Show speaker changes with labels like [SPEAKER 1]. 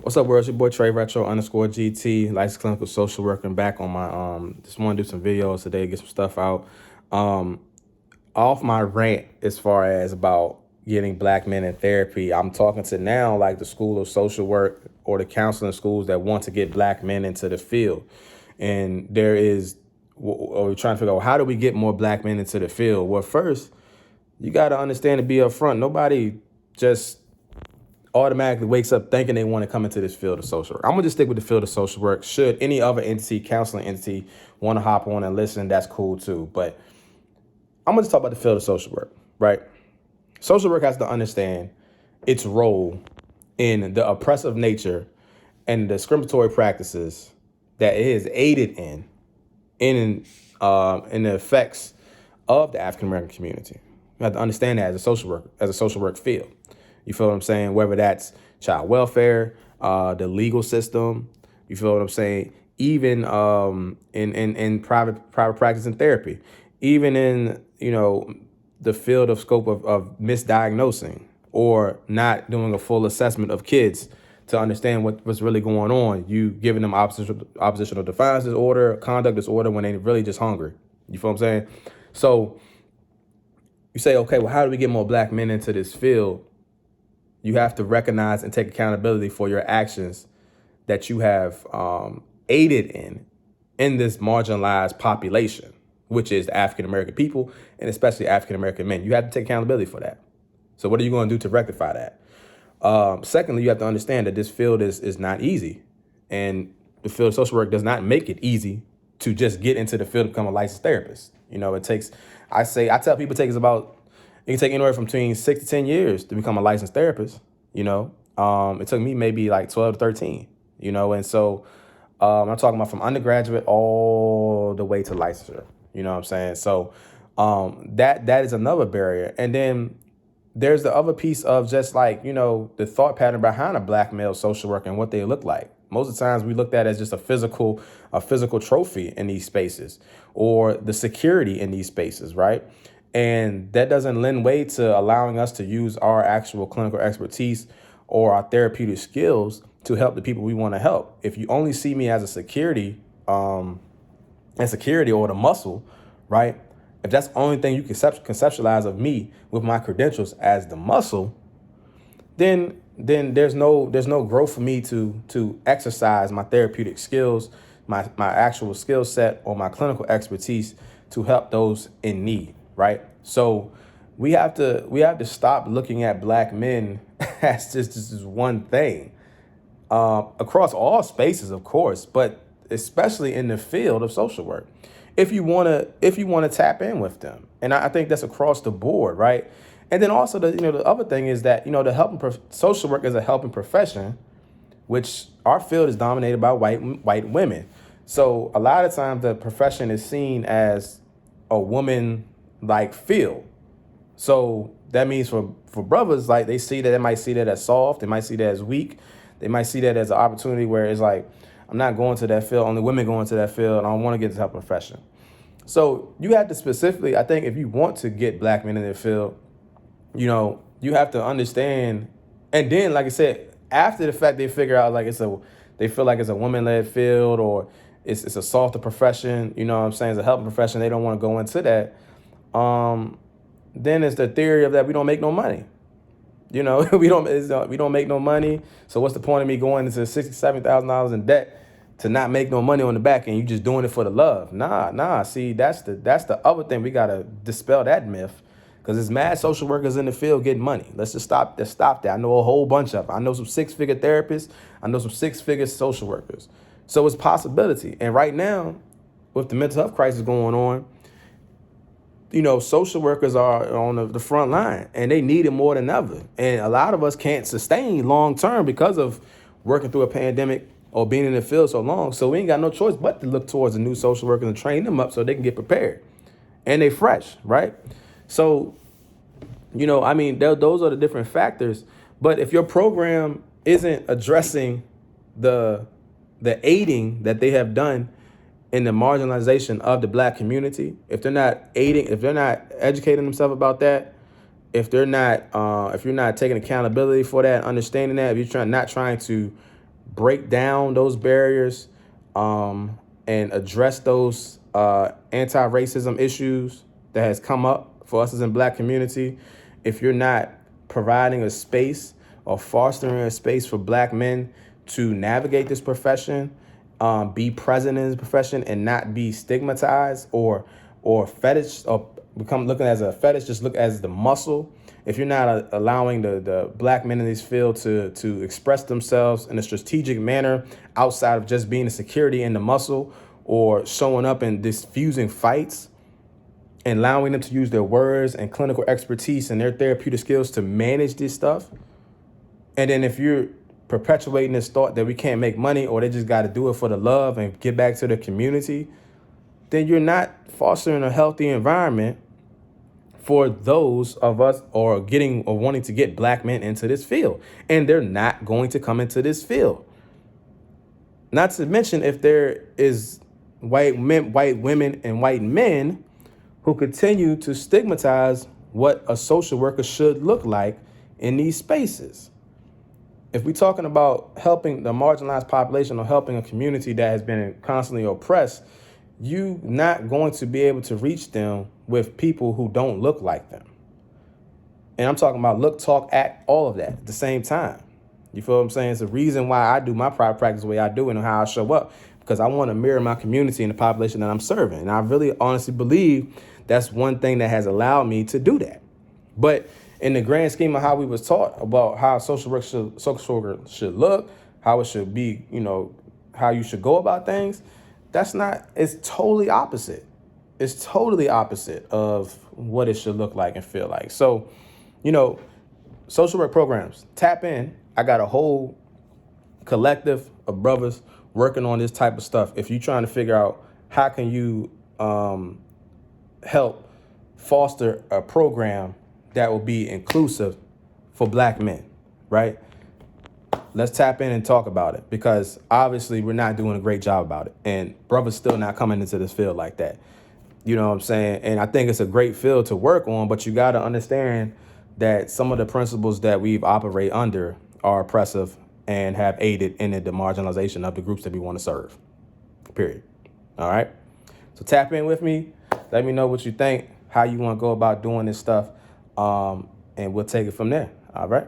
[SPEAKER 1] What's up, world? It's your boy Trey Retro underscore GT, licensed clinical social worker, and back on my just want to do some videos today, get some stuff out. Um, Off my rant as far as about getting black men in therapy, I'm talking to now like the School of Social Work or the counseling schools that want to get black men into the field. And we're trying to figure out, how do we get more black men into the field? Well, first, you got to understand to be upfront. Nobody just automatically wakes up thinking they want to come into this field of social work. I'm gonna just stick with the field of social work. Should any other entity, counseling entity, want to hop on and listen, that's cool too. But I'm gonna just talk about the field of social work, right? Social work has to understand its role in the oppressive nature and the discriminatory practices that it is aided in the effects of the African American community. You have to understand that as a social work field. You feel what I'm saying? Whether that's child welfare, the legal system, you feel what I'm saying? Even in private practice and therapy, even in the field of scope of misdiagnosing or not doing a full assessment of kids to understand what's really going on. You giving them oppositional defiance disorder, conduct disorder when they really just hungry. You feel what I'm saying? So you say, okay, well, how do we get more black men into this field? You have to recognize and take accountability for your actions that you have aided in this marginalized population, which is the African American people and especially African American men. You have to take accountability for that. So what are you going to do to rectify that? Secondly, you have to understand that this field is not easy, and the field of social work does not make it easy to just get into the field and become a licensed therapist. It takes, I tell people it can take anywhere from between 6 to 10 years to become a licensed therapist. It took me maybe like 12 to 13, and so I'm talking about from undergraduate all the way to licensure. You know what I'm saying? So that is another barrier. And then there's the other piece of just like, the thought pattern behind a black male social worker and what they look like. Most of the times we looked at as just a physical trophy in these spaces or the security in these spaces, right? And that doesn't lend way to allowing us to use our actual clinical expertise or our therapeutic skills to help the people we want to help. If you only see me as a security or the muscle, right? If that's the only thing you can conceptualize of me with my credentials as the muscle, then there's no growth for me to exercise my therapeutic skills, my actual skill set or my clinical expertise to help those in need, right? So we have to stop looking at black men as just this one thing across all spaces, of course, but especially in the field of social work. If you wanna tap in with them, and I think that's across the board, right? And then also the other thing is that social work is a helping profession, which our field is dominated by white women. So a lot of times the profession is seen as a woman like field. So that means for brothers, like they might see that as soft, they might see that as weak, they might see that as an opportunity where it's like, I'm not going to that field, only women go into that field, and I don't want to get into that profession. So you have to specifically, I think if you want to get black men in the field, you have to understand. And then, like I said, after the fact, they figure out like they feel like it's a woman-led field or it's a softer profession, you know what I'm saying, it's a helping profession, they don't want to go into that. Then it's the theory of that we don't make no money. we don't make no money. So what's the point of me going into $60,000-$70,000 in debt to not make no money on the back end? You just doing it for the love? Nah. See, that's the other thing. We gotta dispel that myth, because there's mad social workers in the field getting money. Let's stop that. I know a whole bunch of them. I know some 6-figure therapists. I know some 6-figure social workers. So it's a possibility. And right now, with the mental health crisis going on, social workers are on the front line and they need it more than ever. And a lot of us can't sustain long term because of working through a pandemic or being in the field so long. So we ain't got no choice but to look towards the new social workers and train them up so they can get prepared and they fresh, right? So, those are the different factors. But if your program isn't addressing the aiding that they have done in the marginalization of the black community, if they're not educating themselves about that, if you're not taking accountability for that, understanding that, if you're not trying to break down those barriers, and address those anti-racism issues that has come up for us as in Black community, if you're not providing a space or fostering a space for Black men to navigate this profession, be present in this profession, and not be stigmatized or fetish, or become looking as a fetish, just look as the muscle. If you're not allowing the Black men in this field to express themselves in a strategic manner outside of just being a security in the muscle or showing up and diffusing fights, and allowing them to use their words and clinical expertise and their therapeutic skills to manage this stuff. And then if you're perpetuating this thought that we can't make money, or they just got to do it for the love and get back to the community, then you're not fostering a healthy environment for those of us or wanting to get Black men into this field. And they're not going to come into this field. Not to mention if there is white women, and white men who continue to stigmatize what a social worker should look like in these spaces. If we're talking about helping the marginalized population or helping a community that has been constantly oppressed, you're not going to be able to reach them with people who don't look like them. And I'm talking about look, talk, act, all of that at the same time. You feel what I'm saying? It's the reason why I do my private practice the way I do and how I show up, because I want to mirror my community and the population that I'm serving. And I really honestly believe that's one thing that has allowed me to do that. But in the grand scheme of how we was taught about how social work should look, how it should be, how you should go about things, it's totally opposite. It's totally opposite of what it should look like and feel like. So, social work programs, tap in. I got a whole collective of brothers working on this type of stuff. If you're trying to figure out how can you help foster a program that will be inclusive for Black men, right? Let's tap in and talk about it, because obviously we're not doing a great job about it. And brothers still not coming into this field like that. You know what I'm saying? And I think it's a great field to work on, but you got to understand that some of the principles that we've operate under are oppressive and have aided in the marginalization of the groups that we want to serve, period. All right? So tap in with me. Let me know what you think, how you want to go about doing this stuff, and we'll take it from there. All right?